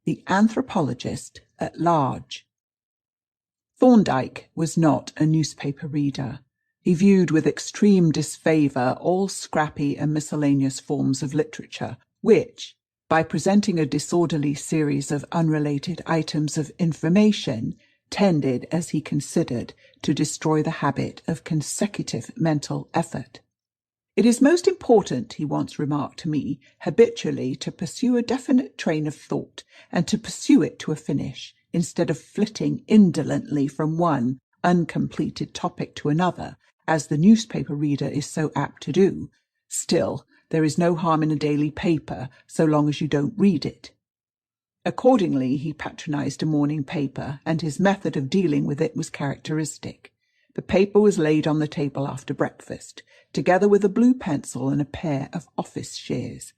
The Anthropologist at Large. Thorndike was not a newspaper reader. He viewed with extreme disfavour all scrappy and miscellaneous forms of literature, which, by presenting a disorderly series of unrelated items of information, tended, as he considered, to destroy the habit of consecutive mental effort. It is most important, he once remarked to me, habitually to pursue a definite train of thought, and to pursue it to a finish, instead of flitting indolently from one uncompleted topic to another, as the newspaper reader is so apt to do. Still, there is no harm in a daily paper, so long as you don't read it. Accordingly, he patronized a morning paper, and his method of dealing with it was characteristic. The paper was laid on the table after breakfast, together with a blue pencil and a pair of office shears.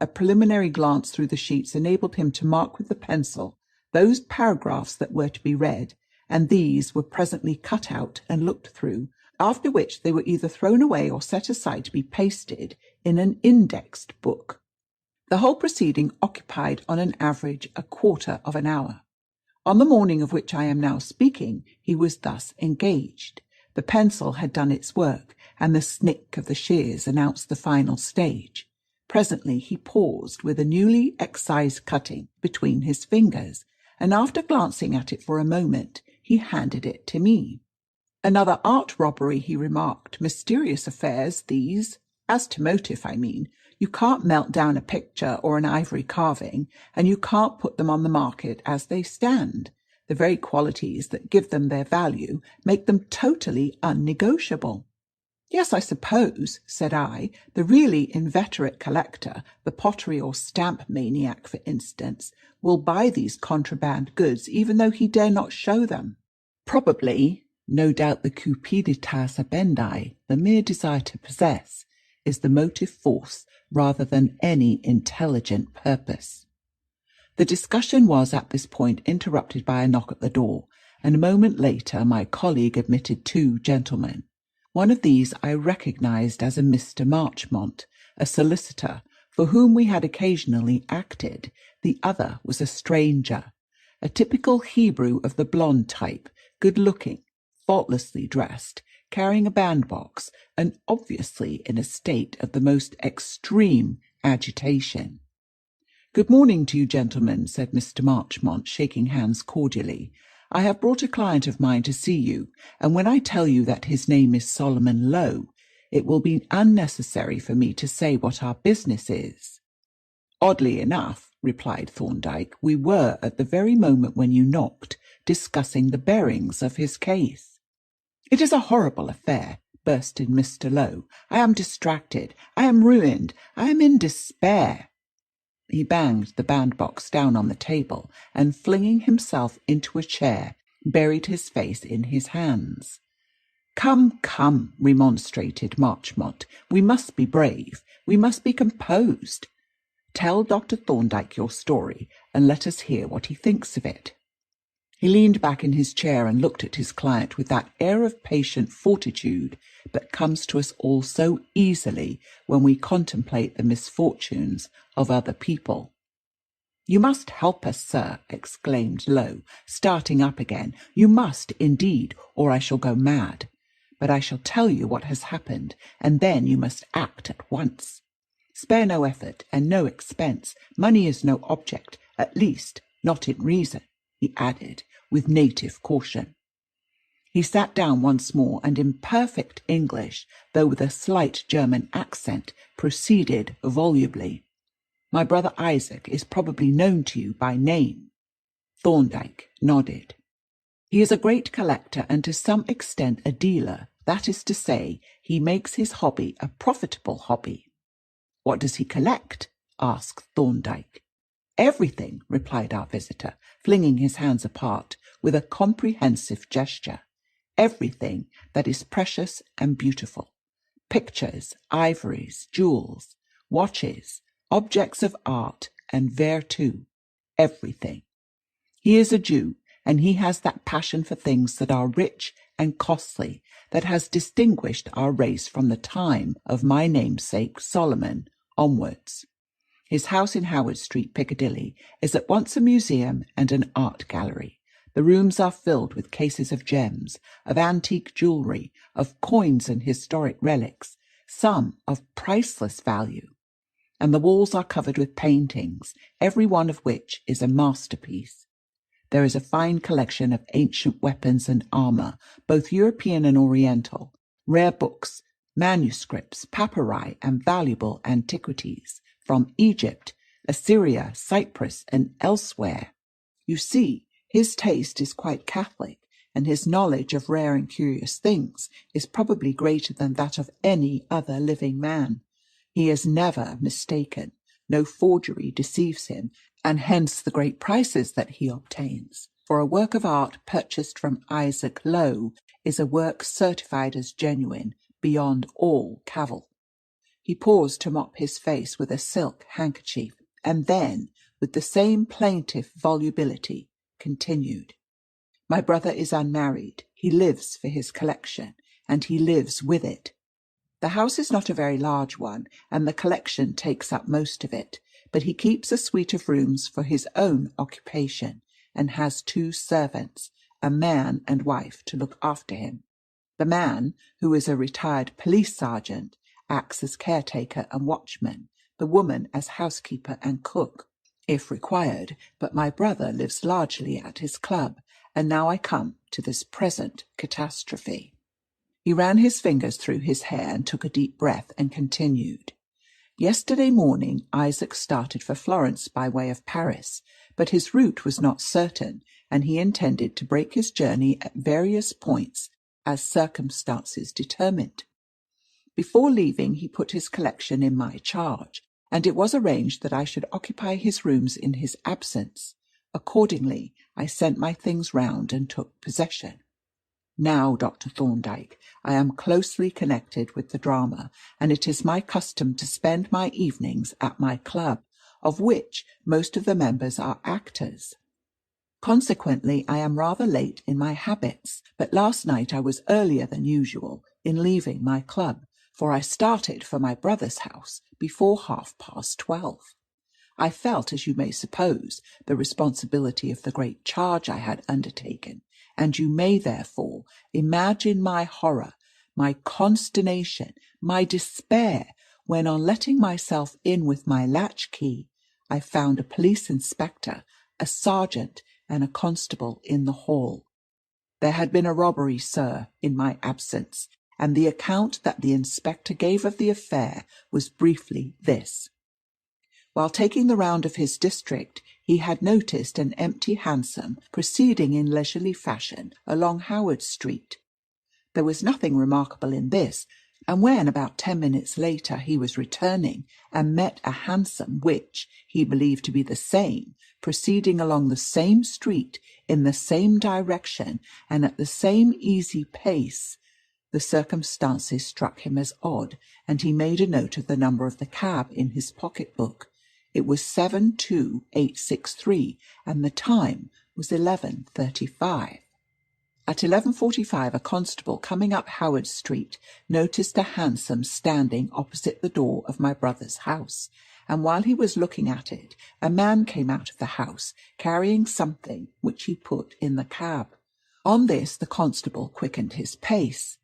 A preliminary glance through the sheets enabled him to mark with the pencil those paragraphs that were to be read, and these were presently cut out and looked through, after which they were either thrown away or set aside to be pasted in an indexed book. The whole proceeding occupied on an average a quarter of an hour. On the morning of which I am now speaking, he was thus engaged. The pencil had done its work, and the snick of the shears announced the final stage. Presently he paused with a newly excised cutting between his fingers, and after glancing at it for a moment, he handed it to me. "Another art robbery," he remarked. "Mysterious affairs, these. As to motive, I mean. You can't melt down a picture or an ivory carving, and you can't put them on the market as they stand. The very qualities that give them their value make them totally unnegotiable." "Yes, I suppose," said I, "the really inveterate collector, the pottery or stamp maniac, for instance, will buy these contraband goods even though he dare not show them. Probably, no doubt the cupiditas abendi, the mere desire to possess, is the motive force rather than any intelligent purpose." The discussion was at this point interrupted by a knock at the door, and a moment later my colleague admitted two gentlemen. One of these I recognized as a Mr. Marchmont, a solicitor, for whom we had occasionally acted. The other was a stranger, a typical Hebrew of the blonde type, good-looking, faultlessly dressed, carrying a bandbox, and obviously in a state of the most extreme agitation. "Good morning to you, gentlemen," said Mr. Marchmont, shaking hands cordially. "I have brought a client of mine to see you, and when I tell you that his name is Solomon Lowe, it will be unnecessary for me to say what our business is." "Oddly enough," replied Thorndike, "we were, at the very moment when you knocked, discussing the bearings of his case." "It is a horrible affair," burst in Mr. Lowe. "I am distracted. I am ruined. I am in despair." He banged the bandbox down on the table, and flinging himself into a chair, buried his face in his hands. "Come, come," remonstrated Marchmont. "We must be brave. We must be composed. Tell Dr. Thorndike your story, and let us hear what he thinks of it." He leaned back in his chair and looked at his client with that air of patient fortitude that comes to us all so easily when we contemplate the misfortunes of other people. "You must help us, sir," exclaimed Lowe, starting up again. "You must, indeed, or I shall go mad. But I shall tell you what has happened, and then you must act at once. Spare no effort and no expense. Money is no object, at least not in reason," he added, with native caution. He sat down once more, and in perfect English, though with a slight German accent, proceeded volubly. "My brother Isaac is probably known to you by name." Thorndike nodded. "He is a great collector, and to some extent a dealer. That is to say, he makes his hobby a profitable hobby." "What does he collect?" asked Thorndike. "Everything," replied our visitor, flinging his hands apart with a comprehensive gesture. "Everything that is precious and beautiful. Pictures, ivories, jewels, watches, objects of art and vertu. Everything. He is a Jew, and he has that passion for things that are rich and costly that has distinguished our race from the time of my namesake Solomon onwards. His house in Howard Street, Piccadilly, is at once a museum and an art gallery. The rooms are filled with cases of gems, of antique jewellery, of coins and historic relics, some of priceless value. And the walls are covered with paintings, every one of which is a masterpiece. There is a fine collection of ancient weapons and armour, both European and Oriental, rare books, manuscripts, papyri, and valuable antiquities from Egypt, Assyria, Cyprus, and elsewhere. You see, his taste is quite catholic, and his knowledge of rare and curious things is probably greater than that of any other living man. He is never mistaken. No forgery deceives him, and hence the great prices that he obtains. For a work of art purchased from Isaac Lowe is a work certified as genuine beyond all cavil. He paused to mop his face with a silk handkerchief, and then, with the same plaintive volubility, continued. My brother is unmarried. He lives for his collection, and he lives with it. The house is not a very large one, and the collection takes up most of it, but he keeps a suite of rooms for his own occupation, and has 2 servants, a man and wife, to look after him. The man, who is a retired police sergeant, acts as caretaker and watchman, the woman as housekeeper and cook, if required, but my brother lives largely at his club, and now I come to this present catastrophe. He ran his fingers through his hair and took a deep breath and continued. Yesterday morning Isaac started for Florence by way of Paris, but his route was not certain, and he intended to break his journey at various points as circumstances determined. Before leaving he put his collection in my charge, and it was arranged that I should occupy his rooms in his absence. Accordingly, I sent my things round and took possession. Now, Dr. Thorndike, I am closely connected with the drama, and it is my custom to spend my evenings at my club, of which most of the members are actors. Consequently, I am rather late in my habits, but last night I was earlier than usual in leaving my club, for I started for my brother's house before 12:30. I felt, as you may suppose, the responsibility of the great charge I had undertaken, and you may therefore imagine my horror, my consternation, my despair, when on letting myself in with my latchkey, I found a police inspector, a sergeant, and a constable in the hall. There had been a robbery, sir, in my absence, and the account that the inspector gave of the affair was briefly this. While taking the round of his district, he had noticed an empty hansom proceeding in leisurely fashion along Howard Street. There was nothing remarkable in this, and when about 10 minutes later he was returning and met a hansom which he believed to be the same, proceeding along the same street in the same direction and at the same easy pace, the circumstances struck him as odd, and he made a note of the number of the cab in his pocket-book. It was 72863, and the time was 11:35. At 11:45 a constable coming up Howard Street noticed a hansom standing opposite the door of my brother's house, and while he was looking at it, a man came out of the house carrying something which he put in the cab. On this the constable quickened his pace,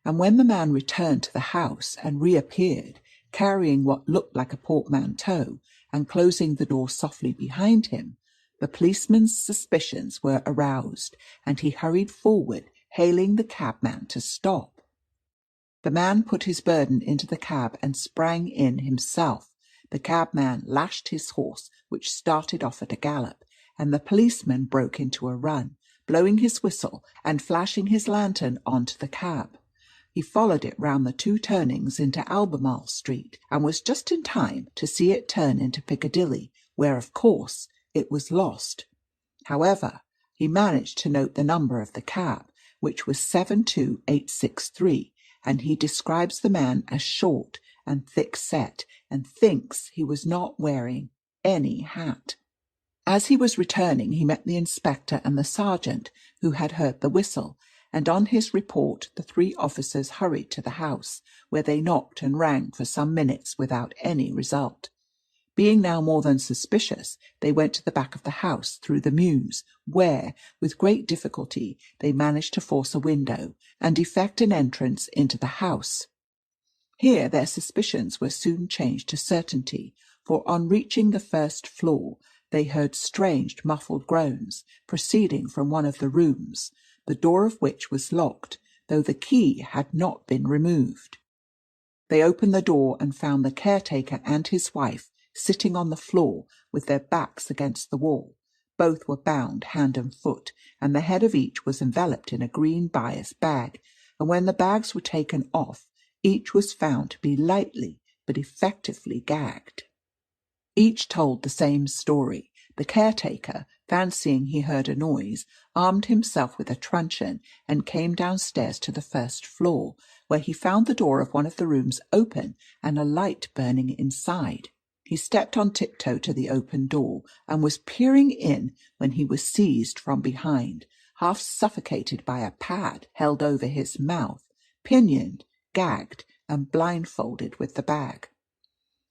and when the man returned to the house and reappeared, carrying what looked like a portmanteau, and closing the door softly behind him, the policeman's suspicions were aroused, and he hurried forward, hailing the cabman to stop. The man put his burden into the cab and sprang in himself. The cabman lashed his horse, which started off at a gallop, and the policeman broke into a run, blowing his whistle and flashing his lantern onto the cab. He followed it round the 2 turnings into Albemarle Street, and was just in time to see it turn into Piccadilly, where, of course, it was lost. However, he managed to note the number of the cab, which was 72863, and he describes the man as short and thick-set, and thinks he was not wearing any hat. As he was returning, he met the inspector and the sergeant, who had heard the whistle, and on his report the 3 officers hurried to the house, where they knocked and rang for some minutes without any result. Being now more than suspicious, they went to the back of the house through the mews, where, with great difficulty, they managed to force a window and effect an entrance into the house. Here their suspicions were soon changed to certainty, for on reaching the first floor, they heard strange muffled groans proceeding from one of the rooms, the door of which was locked, though the key had not been removed. They opened the door and found the caretaker and his wife sitting on the floor with their backs against the wall. Both were bound hand and foot, and the head of each was enveloped in a green bias bag, and when the bags were taken off, each was found to be lightly but effectively gagged. Each told the same story. The caretaker, fancying he heard a noise, armed himself with a truncheon and came downstairs to the first floor, where he found the door of one of the rooms open and a light burning inside. He stepped on tiptoe to the open door and was peering in when he was seized from behind, half suffocated by a pad held over his mouth, pinioned, gagged, and blindfolded with the bag.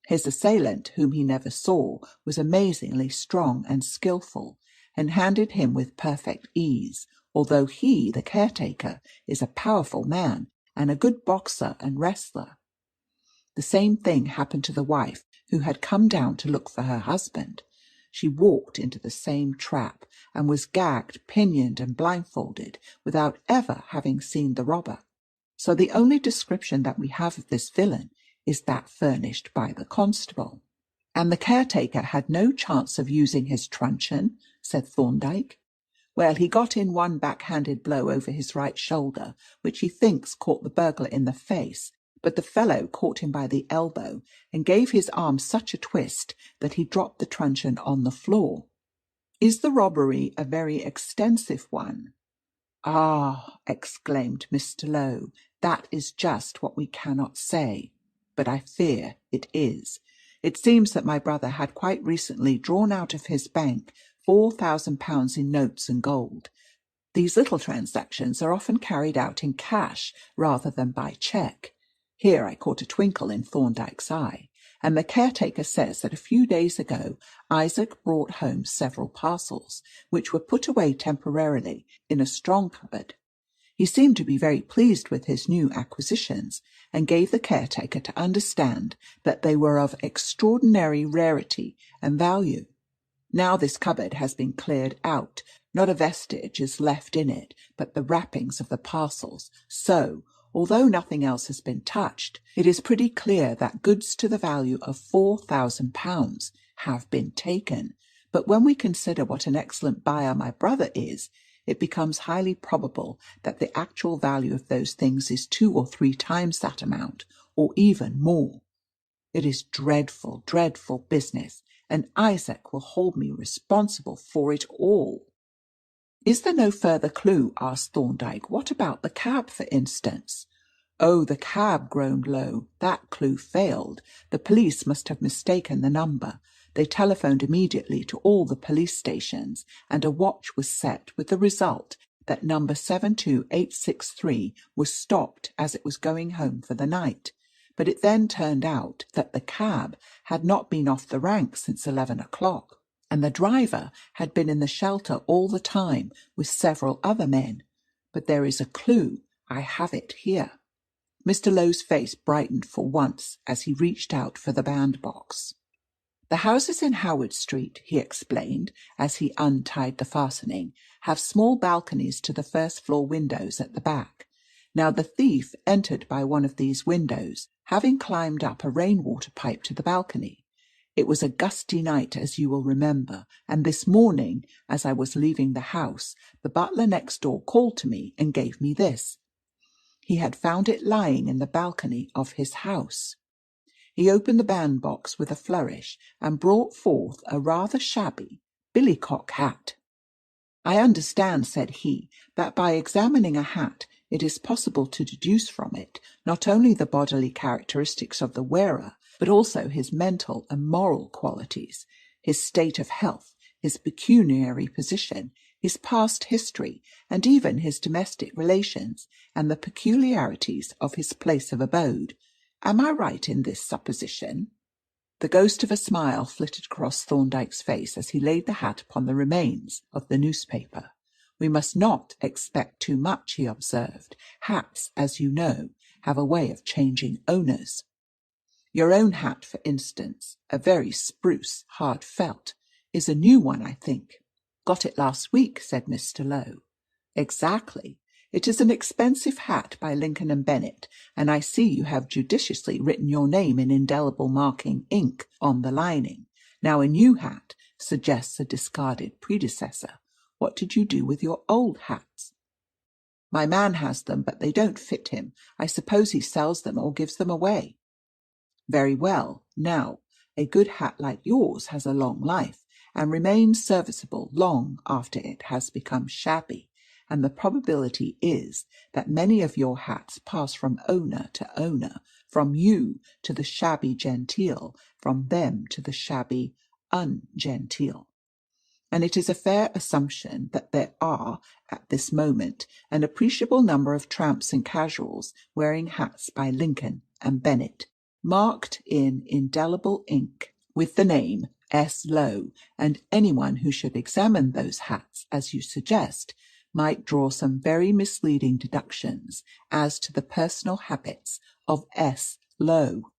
His assailant, whom he never saw, was amazingly strong and skilful, and handled him with perfect ease, although he, the caretaker, is a powerful man and a good boxer and wrestler. The same thing happened to the wife, who had come down to look for her husband. She walked into the same trap, and was gagged, pinioned, and blindfolded, without ever having seen the robber. So the only description that we have of this villain is that furnished by the constable. And the caretaker had no chance of using his truncheon, said Thorndike. Well, he got in one backhanded blow over his right shoulder, which he thinks caught the burglar in the face, but the fellow caught him by the elbow and gave his arm such a twist that he dropped the truncheon on the floor. Is the robbery a very extensive one? Ah, exclaimed Mr. Lowe, that is just what we cannot say. But I fear it is. It seems that my brother had quite recently drawn out of his bank £4,000 in notes and gold. These little transactions are often carried out in cash rather than by cheque. Here I caught a twinkle in Thorndyke's eye, and the caretaker says that a few days ago Isaac brought home several parcels, which were put away temporarily in a strong cupboard. He seemed to be very pleased with his new acquisitions, and gave the caretaker to understand that they were of extraordinary rarity and value. Now this cupboard has been cleared out. Not a vestige is left in it but the wrappings of the parcels. So, although nothing else has been touched, it is pretty clear that goods to the value of £4,000 have been taken. But when we consider what an excellent buyer my brother is, it becomes highly probable that the actual value of those things is 2 or 3 times that amount, or even more. It is dreadful, dreadful business, and Isaac will hold me responsible for it all. Is there no further clue? Asked Thorndike. What about the cab, for instance? Oh, the cab, groaned Lowe. That clue failed. The police must have mistaken the number. They telephoned immediately to all the police stations, and a watch was set, with the result that number 72863 was stopped as it was going home for the night. But it then turned out that the cab had not been off the rank since 11 o'clock, and the driver had been in the shelter all the time with several other men. But there is a clue. I have it here. Mr. Lowe's face brightened for once as he reached out for the bandbox. The houses in Howard Street, he explained, as he untied the fastening, have small balconies to the first-floor windows at the back. Now the thief entered by one of these windows, having climbed up a rain-water pipe to the balcony. It was a gusty night, as you will remember, and this morning, as I was leaving the house, the butler next door called to me and gave me this. He had found it lying in the balcony of his house. He opened the bandbox with a flourish and brought forth a rather shabby billycock hat. I understand, said he, that by examining a hat it is possible to deduce from it not only the bodily characteristics of the wearer, but also his mental and moral qualities, his state of health, his pecuniary position, his past history, and even his domestic relations, and the peculiarities of his place of abode. Am I right in this supposition? The ghost of a smile flitted across Thorndyke's face as he laid the hat upon the remains of the newspaper. "We must not expect too much," he observed. "Hats, as you know, have a way of changing owners. Your own hat, for instance, a very spruce, hard felt, is a new one, I think." "Got it last week," said Mr. Lowe. "Exactly. It is an expensive hat by Lincoln and Bennett, and I see you have judiciously written your name in indelible marking ink on the lining. Now a new hat suggests a discarded predecessor. What did you do with your old hats?" "My man has them, but they don't fit him. I suppose he sells them or gives them away." "Very well. Now, a good hat like yours has a long life, and remains serviceable long after it has become shabby, and the probability is that many of your hats pass from owner to owner, from you to the shabby genteel, from them to the shabby ungenteel. And it is a fair assumption that there are, at this moment, an appreciable number of tramps and casuals wearing hats by Lincoln and Bennett, marked in indelible ink with the name S. Lowe, and anyone who should examine those hats, as you suggest, might draw some very misleading deductions as to the personal habits of S. Lowe."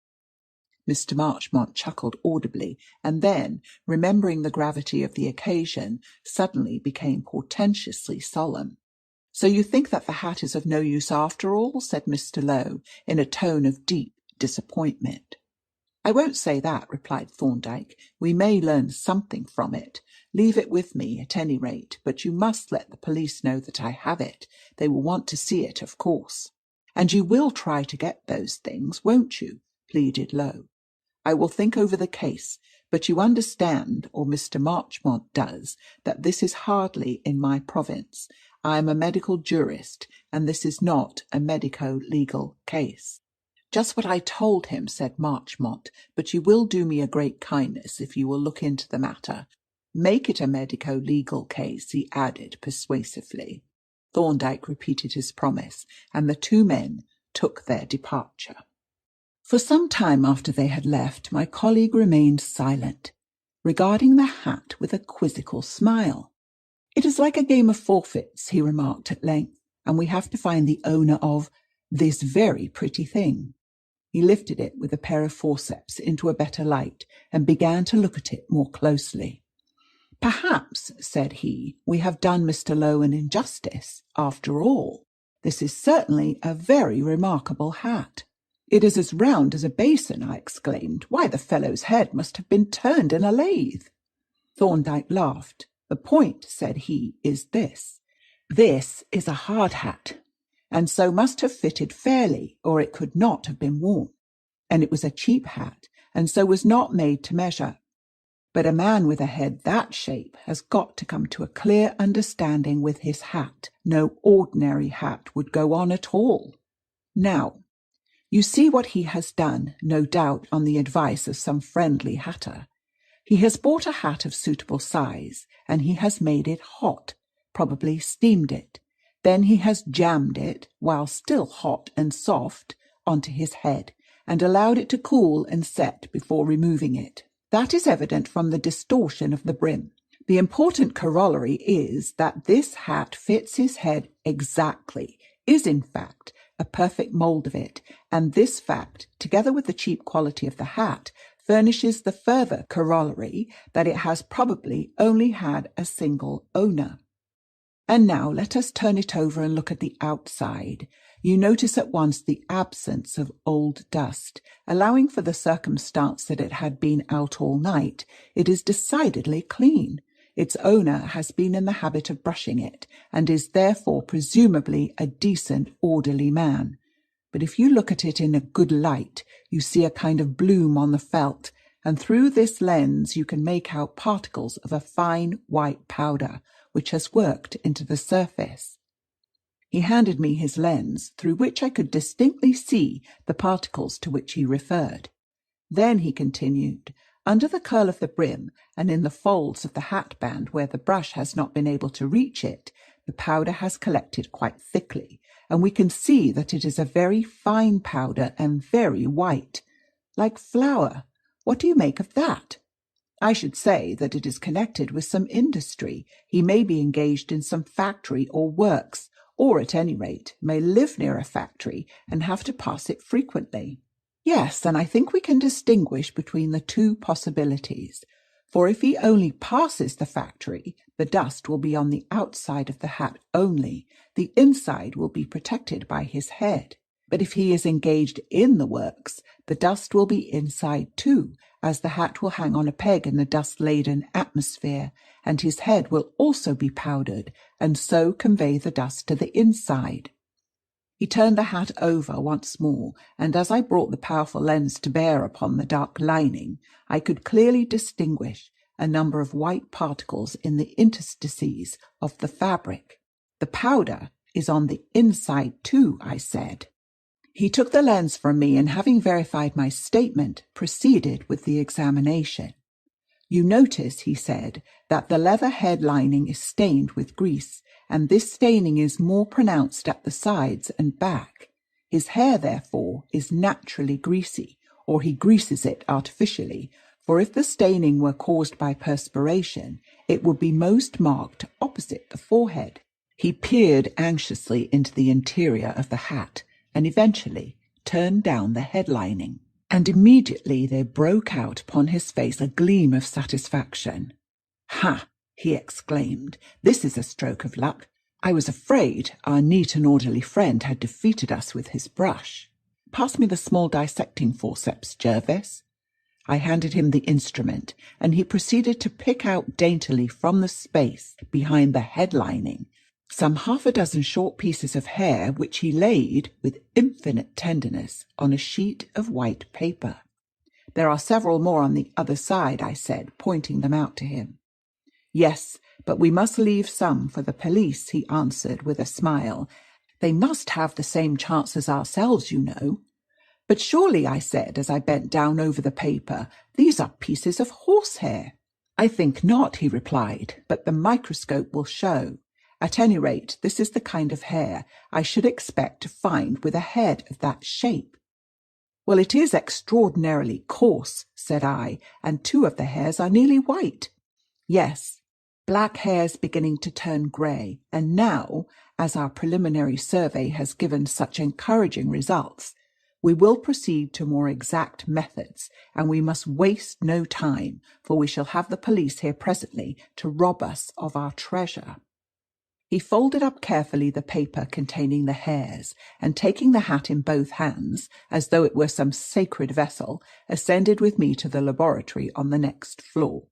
Mr. Marchmont chuckled audibly, and then, remembering the gravity of the occasion, suddenly became portentously solemn. "So you think that the hat is of no use after all?" said Mr. Lowe, in a tone of deep disappointment. "I won't say that," replied Thorndyke. "We may learn something from it. Leave it with me, at any rate, but you must let the police know that I have it. They will want to see it, of course." "And you will try to get those things, won't you?" pleaded Lowe. "I will think over the case, but you understand, or Mr. Marchmont does, that this is hardly in my province. I am a medical jurist, and this is not a medico-legal case." "Just what I told him," said Marchmont, "but you will do me a great kindness if you will look into the matter. Make it a medico-legal case," he added persuasively. Thorndyke repeated his promise, and the two men took their departure. For some time after they had left, my colleague remained silent, regarding the hat with a quizzical smile. "It is like a game of forfeits," he remarked at length, "and we have to find the owner of this very pretty thing." He lifted it with a pair of forceps into a better light and began to look at it more closely. "Perhaps," said he, "we have done Mr. Lowe an injustice, after all. This is certainly a very remarkable hat." "It is as round as a basin," I exclaimed. "Why, the fellow's head must have been turned in a lathe." Thorndyke laughed. "The point," said he, "is this. This is a hard hat, and so must have fitted fairly, or it could not have been worn. And it was a cheap hat, and so was not made to measure. But a man with a head that shape has got to come to a clear understanding with his hat. No ordinary hat would go on at all. Now, you see what he has done, no doubt on the advice of some friendly hatter. He has bought a hat of suitable size, and he has made it hot, probably steamed it. Then he has jammed it, while still hot and soft, onto his head, and allowed it to cool and set before removing it. That is evident from the distortion of the brim. The important corollary is that this hat fits his head exactly, is in fact a perfect mould of it, and this fact, together with the cheap quality of the hat, furnishes the further corollary that it has probably only had a single owner. And now let us turn it over and look at the outside. You notice at once the absence of old dust. Allowing for the circumstance that it had been out all night, it is decidedly clean. Its owner has been in the habit of brushing it, and is therefore presumably a decent, orderly man. But if you look at it in a good light, you see a kind of bloom on the felt, and through this lens you can make out particles of a fine white powder, which has worked into the surface. He handed me his lens, through which I could distinctly see the particles to which he referred. Then, he continued, under the curl of the brim, and in the folds of the hatband where the brush has not been able to reach it, the powder has collected quite thickly, and we can see that it is a very fine powder and very white, like flour, What do you make of that? I should say that it is connected with some industry. He may be engaged in some factory or works, or at any rate may live near a factory and have to pass it frequently. Yes, and I think we can distinguish between the two possibilities. For if he only passes the factory, the dust will be on the outside of the hat only. The inside will be protected by his head. But if he is engaged in the works, the dust will be inside too, as the hat will hang on a peg in the dust-laden atmosphere, and his head will also be powdered, and so convey the dust to the inside. He turned the hat over once more, and as I brought the powerful lens to bear upon the dark lining, I could clearly distinguish a number of white particles in the interstices of the fabric. The powder is on the inside too, I said. He took the lens from me and, having verified my statement, proceeded with the examination. You notice, he said, that the leather head lining is stained with grease, and this staining is more pronounced at the sides and back. His hair, therefore, is naturally greasy, or he greases it artificially, for if the staining were caused by perspiration, it would be most marked opposite the forehead. He peered anxiously into the interior of the hat, and eventually turned down the head lining. And immediately there broke out upon his face a gleam of satisfaction. "Ha!" he exclaimed. "This is a stroke of luck. I was afraid our neat and orderly friend had defeated us with his brush. Pass me the small dissecting forceps, Jervis." I handed him the instrument, and he proceeded to pick out daintily from the space behind the head lining some 6 short pieces of hair, which he laid with infinite tenderness on a sheet of white paper. "There are several more on the other side," I said, pointing them out to him. "Yes, but we must leave some for the police," he answered with a smile. "They must have the same chance as ourselves, you know." "But surely," I said, as I bent down over the paper, "these are pieces of horsehair." "I think not," he replied, "but the microscope will show. At any rate, this is the kind of hair I should expect to find with a head of that shape." "Well, it is extraordinarily coarse," said I, "and 2 of the hairs are nearly white." "Yes, black hairs beginning to turn grey, and now, as our preliminary survey has given such encouraging results, we will proceed to more exact methods, and we must waste no time, for we shall have the police here presently to rob us of our treasure." He folded up carefully the paper containing the hairs, and taking the hat in both hands, as though it were some sacred vessel, ascended with me to the laboratory on the next floor.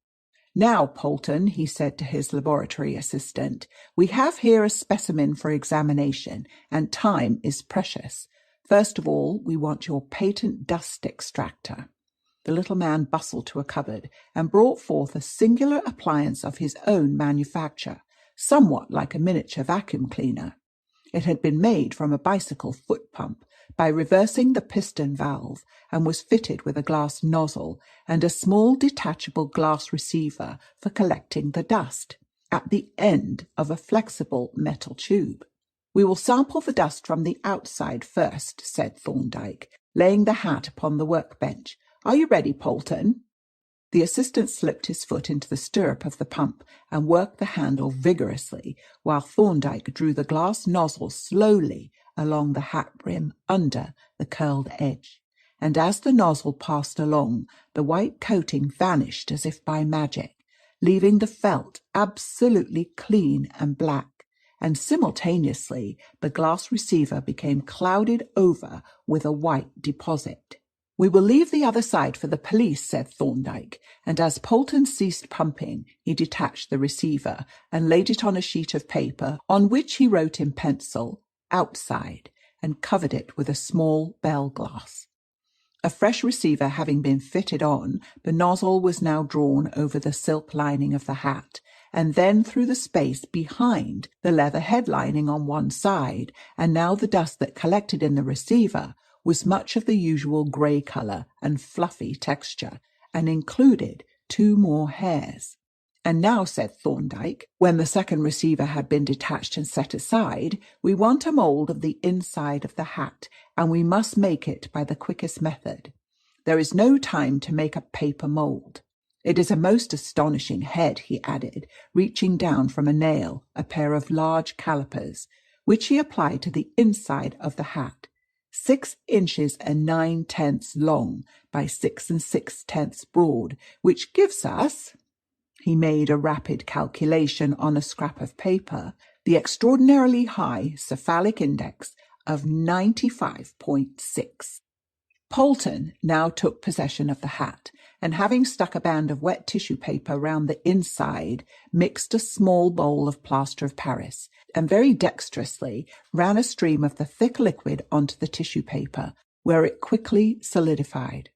"Now, Polton," he said to his laboratory assistant, "we have here a specimen for examination, and time is precious. First of all, we want your patent dust extractor." The little man bustled to a cupboard and brought forth a singular appliance of his own manufacture, somewhat like a miniature vacuum cleaner. It had been made from a bicycle foot pump by reversing the piston valve, and was fitted with a glass nozzle and a small detachable glass receiver for collecting the dust, at the end of a flexible metal tube. "We will sample the dust from the outside first," said Thorndike, laying the hat upon the workbench. "Are you ready, Polton?" The assistant slipped his foot into the stirrup of the pump and worked the handle vigorously, while Thorndike drew the glass nozzle slowly along the hat brim under the curled edge. And as the nozzle passed along, the white coating vanished as if by magic, leaving the felt absolutely clean and black, and simultaneously the glass receiver became clouded over with a white deposit. "We will leave the other side for the police," said Thorndike, and as Polton ceased pumping, he detached the receiver and laid it on a sheet of paper, on which he wrote in pencil, "outside," and covered it with a small bell glass. A fresh receiver having been fitted on, the nozzle was now drawn over the silk lining of the hat, and then through the space behind the leather head lining on one side, and now the dust that collected in the receiver was much of the usual grey colour and fluffy texture, and included 2 more hairs. "And now," said Thorndike, when the second receiver had been detached and set aside, "we want a mould of the inside of the hat, and we must make it by the quickest method. There is no time to make a paper mould. It is a most astonishing head," he added, reaching down from a nail a pair of large calipers, which he applied to the inside of the hat, 6 inches and 9/10 long by 6 6/10 broad, which gives us, he made a rapid calculation on a scrap of paper, the extraordinarily high cephalic index of 95.6. Polton now took possession of the hat, and having stuck a band of wet tissue paper round the inside, mixed a small bowl of plaster of Paris, and very dexterously ran a stream of the thick liquid onto the tissue paper, where it quickly solidified.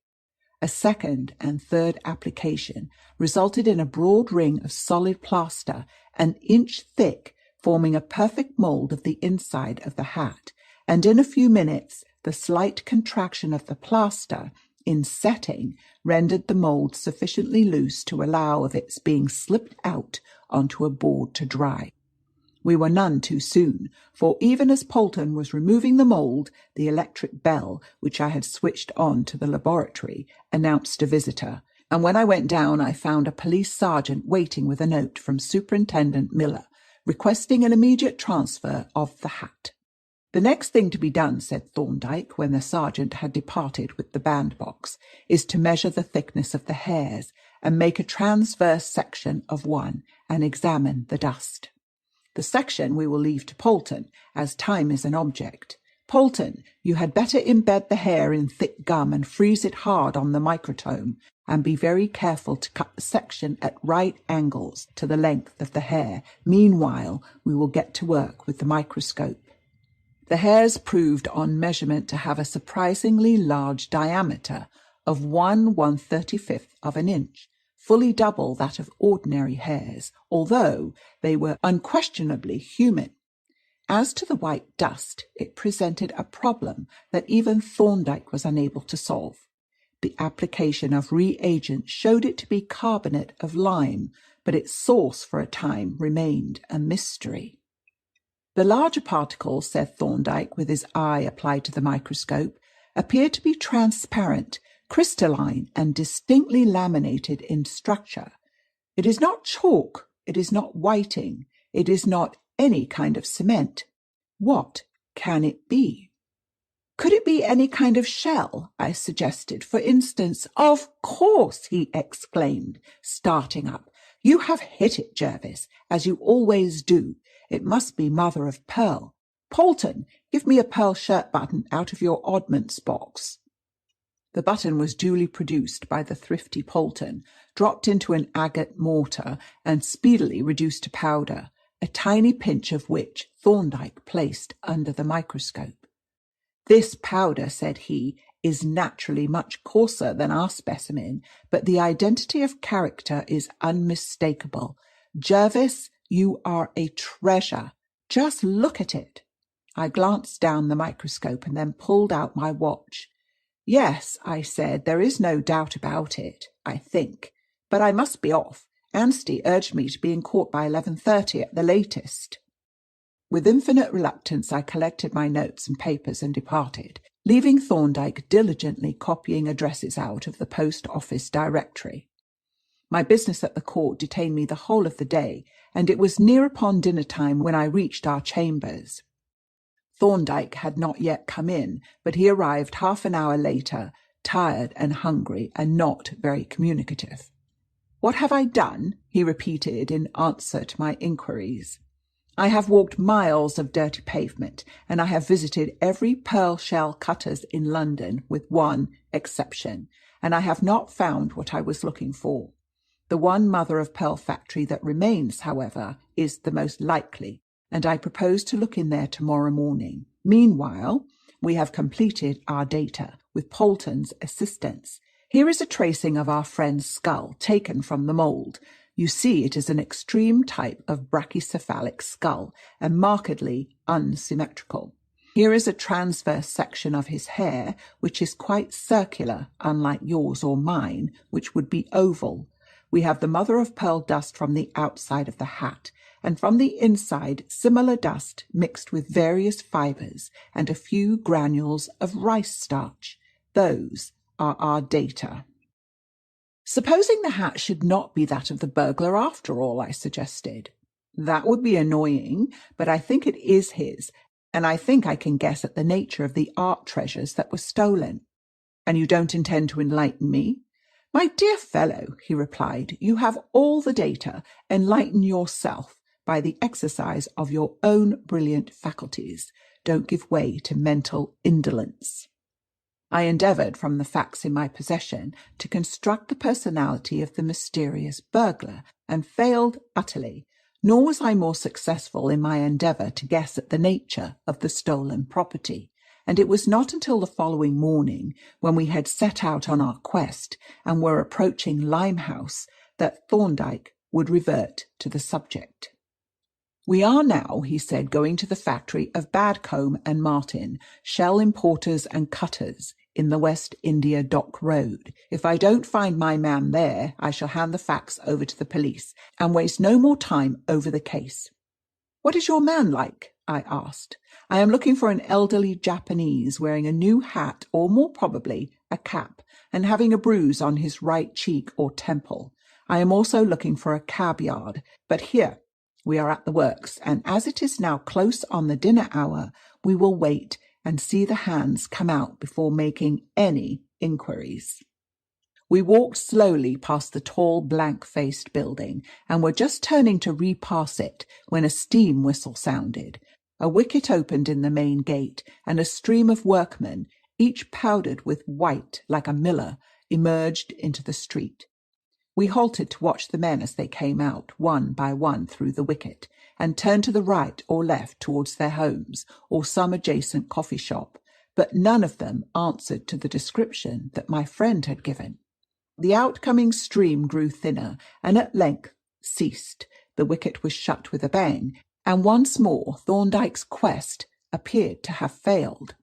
A second and third application resulted in a broad ring of solid plaster, an inch thick, forming a perfect mould of the inside of the hat, and in a few minutes the slight contraction of the plaster in setting rendered the mould sufficiently loose to allow of its being slipped out onto a board to dry. We were none too soon, for even as Polton was removing the mould, the electric bell, which I had switched on to the laboratory, announced a visitor, and when I went down I found a police sergeant waiting with a note from Superintendent Miller, requesting an immediate transfer of the hat. "The next thing to be done," said Thorndike, when the sergeant had departed with the bandbox, "is to measure the thickness of the hairs, and make a transverse section of one, and examine the dust. The section we will leave to Polton, as time is an object. Polton, you had better embed the hair in thick gum and freeze it hard on the microtome, and be very careful to cut the section at right angles to the length of the hair. Meanwhile, we will get to work with the microscope." The hairs proved on measurement to have a surprisingly large diameter of 1/135 of an inch, fully double that of ordinary hairs, although they were unquestionably human. As to the white dust, it presented a problem that even Thorndike was unable to solve. The application of reagent showed it to be carbonate of lime, but its source for a time remained a mystery. The larger particles, said Thorndike, with his eye applied to the microscope, appear to be transparent, crystalline, and distinctly laminated in structure. It is not chalk, it is not whiting, it is not any kind of cement. What can it be? Could it be any kind of shell? I suggested. For instance, "Of course," he exclaimed, starting up. "You have hit it, Jervis, as you always do. It must be mother of pearl. Polton, give me a pearl shirt button out of your oddments box." The button was duly produced by the thrifty Polton, dropped into an agate mortar, and speedily reduced to powder, a tiny pinch of which Thorndike placed under the microscope. "This powder," said he, "is naturally much coarser than our specimen, but the identity of character is unmistakable. Jervis, you are a treasure. Just look at it." I glanced down the microscope and then pulled out my watch. "Yes," I said, "there is no doubt about it, I think. But I must be off. Anstey urged me to be in court by 11:30 at the latest." With infinite reluctance I collected my notes and papers and departed, leaving Thorndike diligently copying addresses out of the post office directory. My business at the court detained me the whole of the day, and it was near upon dinner time when I reached our chambers. Thorndike had not yet come in, but he arrived half an hour later, tired and hungry, and not very communicative. "What have I done?" he repeated in answer to my inquiries. "I have walked miles of dirty pavement, and I have visited every pearl shell cutter's in London, with one exception, and I have not found what I was looking for. The one mother-of-pearl factory that remains, however, is the most likely, and I propose to look in there tomorrow morning. Meanwhile, we have completed our data, with Polton's assistance. Here is a tracing of our friend's skull, taken from the mould. You see it is an extreme type of brachycephalic skull, and markedly unsymmetrical. Here is a transverse section of his hair, which is quite circular, unlike yours or mine, which would be oval. We have the mother-of-pearl dust from the outside of the hat, and from the inside similar dust mixed with various fibres and a few granules of rice starch. Those are our data. Supposing the hat should not be that of the burglar after all, I suggested. That would be annoying, but I think it is his, and I think I can guess at the nature of the art treasures that were stolen. And you don't intend to enlighten me? My dear fellow, he replied, you have all the data. Enlighten yourself by the exercise of your own brilliant faculties. Don't give way to mental indolence. I endeavoured, from the facts in my possession, to construct the personality of the mysterious burglar, and failed utterly, nor was I more successful in my endeavour to guess at the nature of the stolen property. And it was not until the following morning, when we had set out on our quest and were approaching Limehouse, that Thorndike would revert to the subject. We are now, he said, going to the factory of Badcombe and Martin, shell importers and cutters, in the West India Dock Road. If I don't find my man there, I shall hand the facts over to the police and waste no more time over the case. What is your man like? I asked. I am looking for an elderly Japanese wearing a new hat, or more probably a cap, and having a bruise on his right cheek or temple. I am also looking for a cab yard, but here we are at the works, and as it is now close on the dinner hour, we will wait and see the hands come out before making any inquiries. We walked slowly past the tall, blank-faced building, and were just turning to repass it when a steam whistle sounded. A wicket opened in the main gate, and a stream of workmen, each powdered with white like a miller, emerged into the street. We halted to watch the men as they came out, one by one, through the wicket, and turned to the right or left towards their homes or some adjacent coffee shop, but none of them answered to the description that my friend had given. The outcoming stream grew thinner, and at length ceased. The wicket was shut with a bang, and once more Thorndyke's quest appeared to have failed.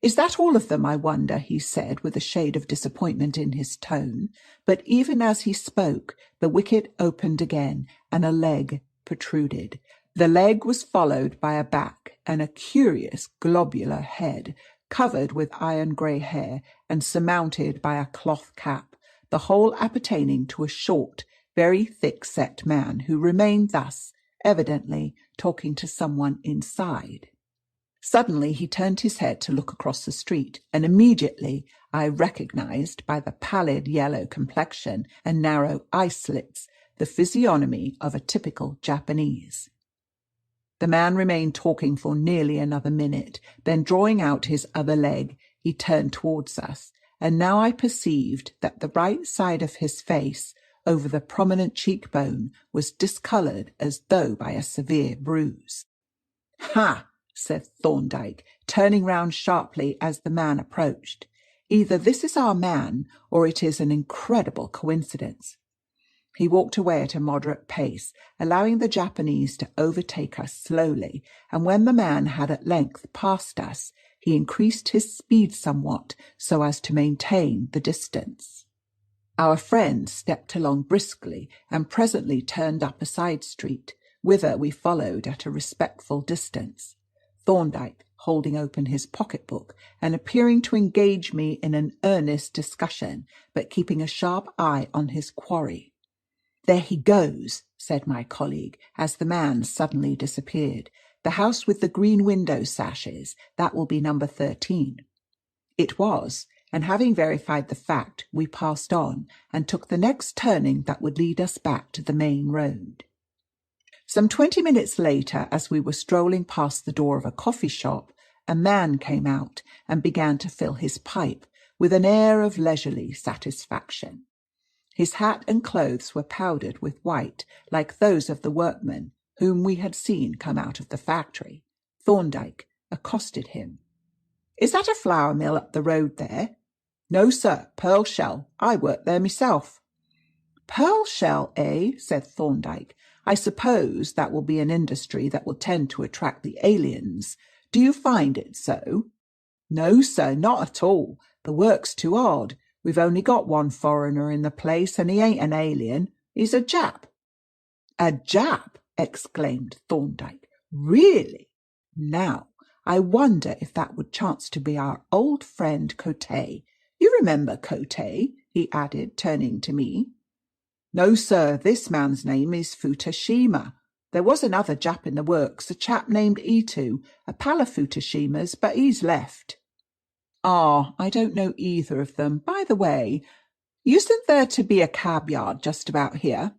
"Is that all of them, I wonder?" he said, with a shade of disappointment in his tone. But even as he spoke, the wicket opened again, and a leg protruded. The leg was followed by a back and a curious globular head, covered with iron-grey hair and surmounted by a cloth cap, the whole appertaining to a short, very thick-set man, who remained thus, evidently talking to someone inside. Suddenly he turned his head to look across the street, and immediately I recognised, by the pallid yellow complexion and narrow eye-slits, the physiognomy of a typical Japanese. The man remained talking for nearly another minute, then drawing out his other leg, he turned towards us, and now I perceived that the right side of his face, over the prominent cheekbone, was discoloured as though by a severe bruise. "Ha!" said Thorndike, turning round sharply as the man approached. "Either this is our man, or it is an incredible coincidence." He walked away at a moderate pace, allowing the Japanese to overtake us slowly, and when the man had at length passed us, he increased his speed somewhat so as to maintain the distance. Our friend stepped along briskly and presently turned up a side street, whither we followed at a respectful distance, Thorndike holding open his pocket-book and appearing to engage me in an earnest discussion, but keeping a sharp eye on his quarry. "There he goes," said my colleague, as the man suddenly disappeared. "The house with the green window sashes, that will be number 13. It was, and having verified the fact, we passed on and took the next turning that would lead us back to the main road. Some 20 minutes later, as we were strolling past the door of a coffee shop, a man came out and began to fill his pipe with an air of leisurely satisfaction. His hat and clothes were powdered with white, like those of the workmen whom we had seen come out of the factory. Thorndike accosted him. "Is that a flour mill up the road there?" "No, sir, Pearl Shell. I work there myself." "Pearl Shell, eh?" said Thorndike. "I suppose that will be an industry that will tend to attract the aliens. Do you find it so?" "No, sir, not at all. The work's too hard. We've only got one foreigner in the place, and he ain't an alien. He's a Jap." "A Jap!" exclaimed Thorndike. "Really? Now, I wonder if that would chance to be our old friend Cote. You remember Cote?" he added, turning to me. "No, sir, this man's name is Futashima. There was another Jap in the works, a chap named Itu, a pal of Futashima's, but he's left." "Ah, I don't know either of them. By the way, isn't there to be a cab yard just about here?"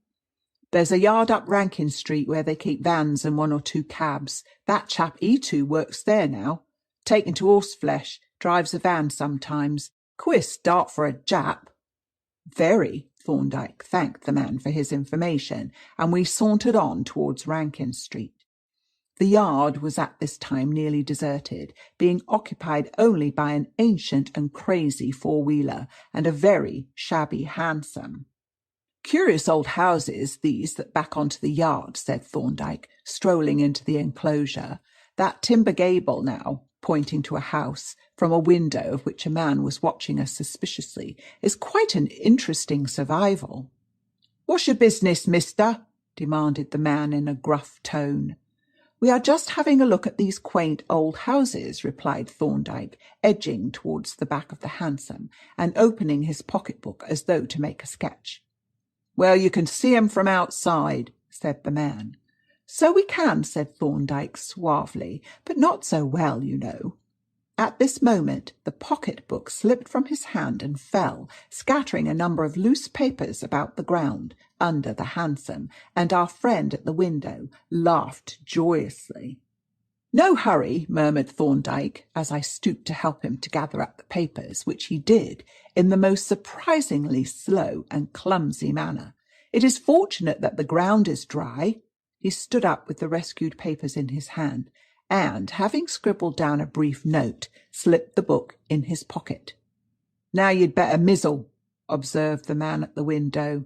"There's a yard up Rankin Street where they keep vans and one or two cabs. That chap Itu works there now. Taken to horseflesh, drives a van sometimes. Queer start for a Jap." "Very." Thorndike thanked the man for his information, and we sauntered on towards Rankin Street. The yard was at this time nearly deserted, being occupied only by an ancient and crazy four-wheeler and a very shabby hansom. "Curious old houses, these that back onto the yard," said Thorndike, strolling into the enclosure. "That timber gable now," pointing to a house, from a window of which a man was watching us suspiciously, "is quite an interesting survival." "What's your business, mister?" demanded the man in a gruff tone. "We are just having a look at these quaint old houses," replied Thorndike, edging towards the back of the hansom and opening his pocketbook as though to make a sketch. "Well, you can see 'em from outside," said the man. "So we can," said Thorndike suavely, "but not so well, you know." At this moment the pocket-book slipped from his hand and fell, scattering a number of loose papers about the ground under the hansom, and our friend at the window laughed joyously. "No hurry," murmured Thorndike, as I stooped to help him to gather up the papers, which he did in the most surprisingly slow and clumsy manner. "It is fortunate that the ground is dry." He stood up with the rescued papers in his hand, and, having scribbled down a brief note, slipped the book in his pocket. "Now you'd better mizzle," observed the man at the window.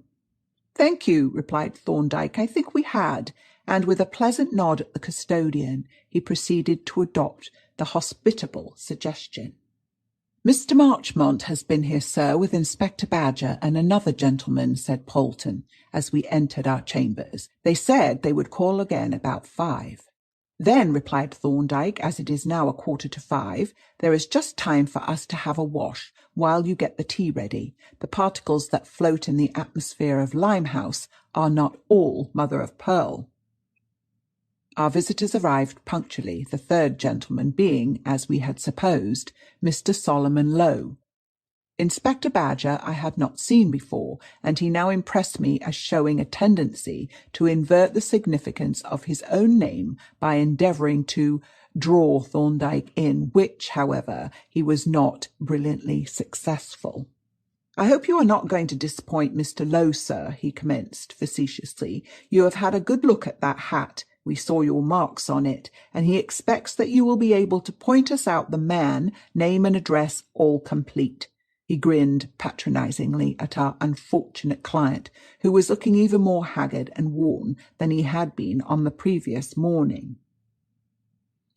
"Thank you," replied Thorndike. "I think we had," and with a pleasant nod at the custodian, he proceeded to adopt the hospitable suggestion. "Mr. Marchmont has been here, sir, with Inspector Badger and another gentleman," said Polton, as we entered our chambers. "They said they would call again about 5. "Then," replied Thorndike, "as it is now 4:45, there is just time for us to have a wash while you get the tea ready. The particles that float in the atmosphere of Limehouse are not all mother of pearl." Our visitors arrived punctually, the third gentleman being, as we had supposed, Mr. Solomon Lowe. Inspector Badger I had not seen before, and he now impressed me as showing a tendency to invert the significance of his own name by endeavouring to draw Thorndike in, which, however, he was not brilliantly successful. "I hope you are not going to disappoint Mr. Lowe, sir," he commenced facetiously. "You have had a good look at that hat. We saw your marks on it, and he expects that you will be able to point us out the man, name and address, all complete." He grinned patronizingly at our unfortunate client, who was looking even more haggard and worn than he had been on the previous morning.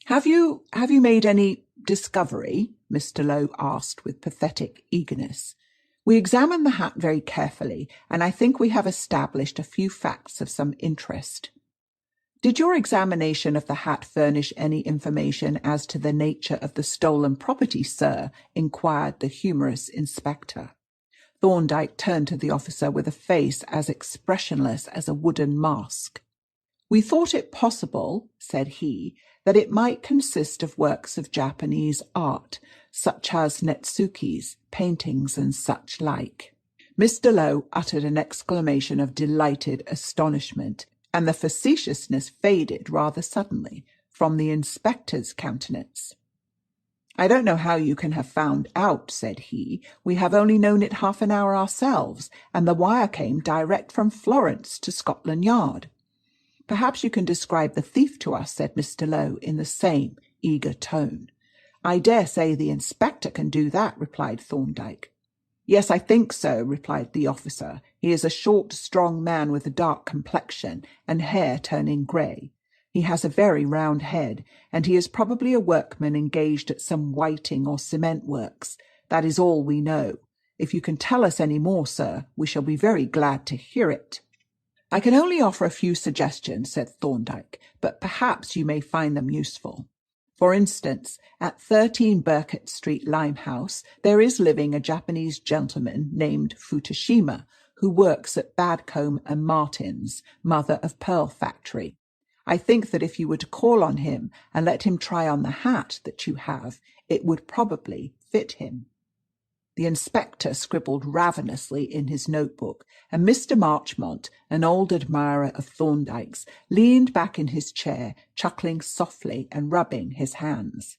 Have you made any discovery?" Mr. Lowe asked with pathetic eagerness. "We examined the hat very carefully, and I think we have established a few facts of some interest." "Did your examination of the hat furnish any information as to the nature of the stolen property, sir?" inquired the humorous inspector. Thorndike turned to the officer with a face as expressionless as a wooden mask. "We thought it possible," said he, "that it might consist of works of Japanese art, such as Netsukis, paintings, and such like." Mr. Lowe uttered an exclamation of delighted astonishment, and the facetiousness faded rather suddenly from the inspector's countenance. "I don't know how you can have found out," said he. "We have only known it half an hour ourselves, and the wire came direct from Florence to Scotland Yard." "Perhaps you can describe the thief to us," said Mr. Lowe in the same eager tone. "I dare say the inspector can do that," replied Thorndike. "Yes, I think so," replied the officer. "He is a short, strong man with a dark complexion and hair turning grey. He has a very round head, and he is probably a workman engaged at some whiting or cement works. That is all we know. If you can tell us any more, sir, we shall be very glad to hear it." "I can only offer a few suggestions," said Thorndike, "but perhaps you may find them useful. For instance, at 13 Burkett Street, Limehouse, there is living a Japanese gentleman named Futoshima, who works at Badcombe and Martin's mother-of-pearl factory. I think that if you were to call on him and let him try on the hat that you have, it would probably fit him." The inspector scribbled ravenously in his notebook, and Mr. Marchmont, an old admirer of Thorndyke's, leaned back in his chair, chuckling softly and rubbing his hands.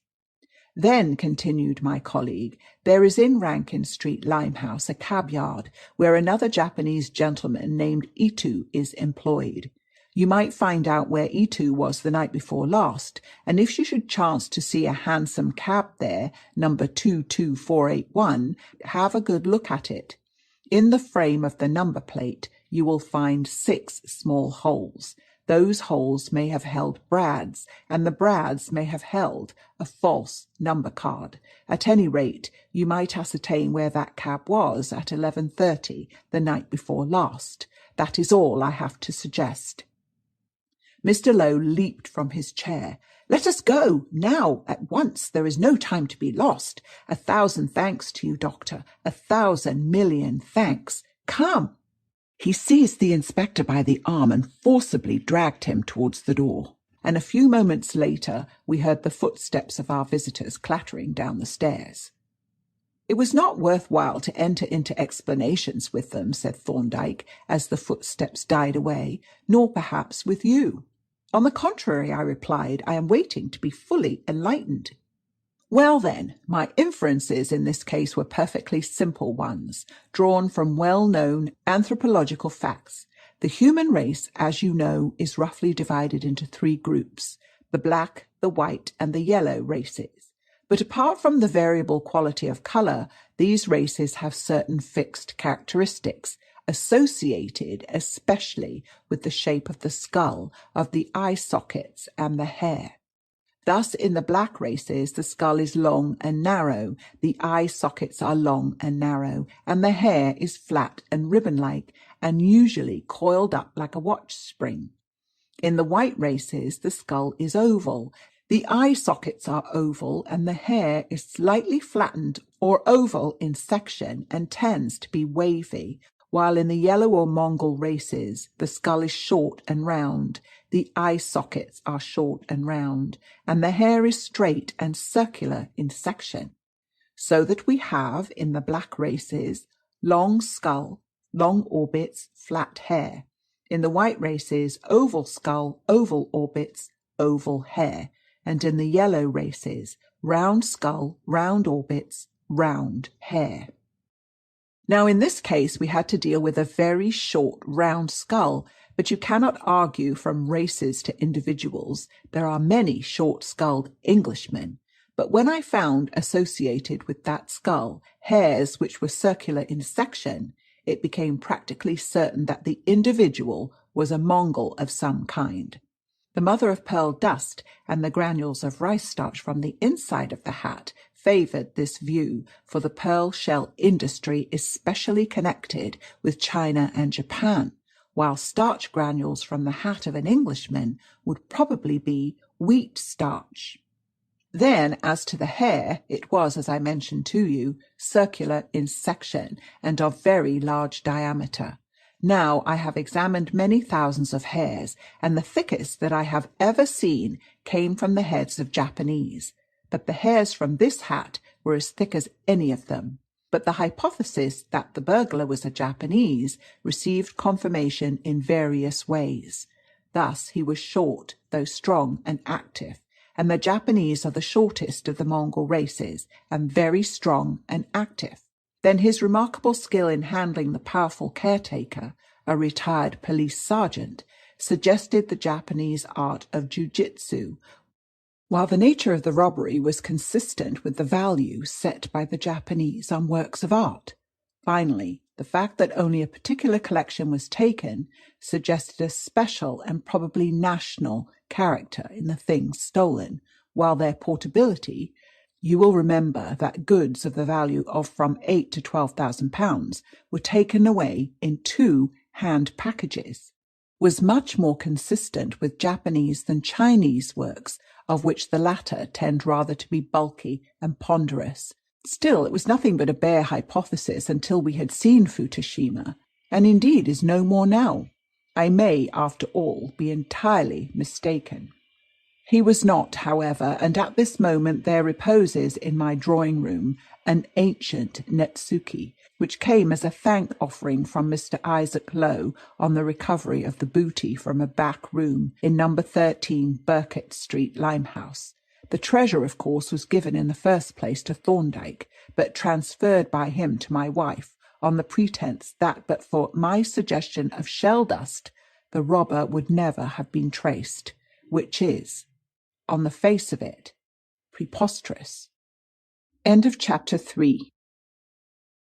"Then," continued my colleague, "there is in Rankin Street, Limehouse, a cab yard where another Japanese gentleman named Itu is employed. You might find out where Itu was the night before last, and if you should chance to see a hansom cab there, number 22481, have a good look at it. In the frame of the number plate you will find 6 small holes. Those holes may have held brads, and the brads may have held a false number card. At any rate, you might ascertain where that cab was at 11:30 the night before last. That is all I have to suggest." Mr. Lowe leaped from his chair. "Let us go, now, at once. There is no time to be lost. 1,000 thanks to you, Doctor. 1,000 million thanks. Come." He seized the inspector by the arm and forcibly dragged him towards the door. And a few moments later we heard the footsteps of our visitors clattering down the stairs. "It was not worth while to enter into explanations with them," said Thorndike, as the footsteps died away, "nor perhaps with you." "On the contrary," I replied, "I am waiting to be fully enlightened." "Well then, my inferences in this case were perfectly simple ones, drawn from well-known anthropological facts. The human race, as you know, is roughly divided into 3 groups: the black, the white, and the yellow races. But apart from the variable quality of colour, these races have certain fixed characteristics, associated especially with the shape of the skull, of the eye sockets, and the hair. Thus, in the black races, the skull is long and narrow, the eye sockets are long and narrow, and the hair is flat and ribbon-like, and usually coiled up like a watch spring. In the white races, the skull is oval, the eye sockets are oval, and the hair is slightly flattened or oval in section and tends to be wavy, while in the yellow or Mongol races, the skull is short and round, the eye sockets are short and round, and the hair is straight and circular in section. So that we have, in the black races, long skull, long orbits, flat hair. In the white races, oval skull, oval orbits, oval hair. And in the yellow races, round skull, round orbits, round hair. Now, in this case, we had to deal with a very short, round skull, but you cannot argue from races to individuals. There are many short-skulled Englishmen. But when I found associated with that skull hairs which were circular in section, it became practically certain that the individual was a Mongol of some kind. The mother-of-pearl dust and the granules of rice starch from the inside of the hat favoured this view, for the pearl shell industry is specially connected with China and Japan, while starch granules from the hat of an Englishman would probably be wheat starch. Then, as to the hair, it was, as I mentioned to you, circular in section and of very large diameter. Now I have examined many thousands of hairs, and the thickest that I have ever seen came from the heads of Japanese. But the hairs from this hat were as thick as any of them. But the hypothesis that the burglar was a Japanese received confirmation in various ways. Thus he was short, though strong and active, and the Japanese are the shortest of the Mongol races, and very strong and active. Then his remarkable skill in handling the powerful caretaker, a retired police sergeant, suggested the Japanese art of jiu-jitsu, while the nature of the robbery was consistent with the value set by the Japanese on works of art. Finally, the fact that only a particular collection was taken suggested a special and probably national character in the things stolen, while their portability, you will remember that goods of the value of from £8,000 to £12,000 were taken away in 2 hand packages, was much more consistent with Japanese than Chinese works of which the latter tend rather to be bulky and ponderous. Still, it was nothing but a bare hypothesis until we had seen Fukushima, and indeed is no more now. I may, after all, be entirely mistaken. He was not, however, and at this moment there reposes in my drawing-room an ancient netsuke, which came as a thank offering from Mr. Isaac Lowe on the recovery of the booty from a back room in No. 13 Burkitt Street, Limehouse. The treasure, of course, was given in the first place to Thorndike, but transferred by him to my wife, on the pretence that but for my suggestion of shell dust, the robber would never have been traced, which is, on the face of it, preposterous. End of chapter 3.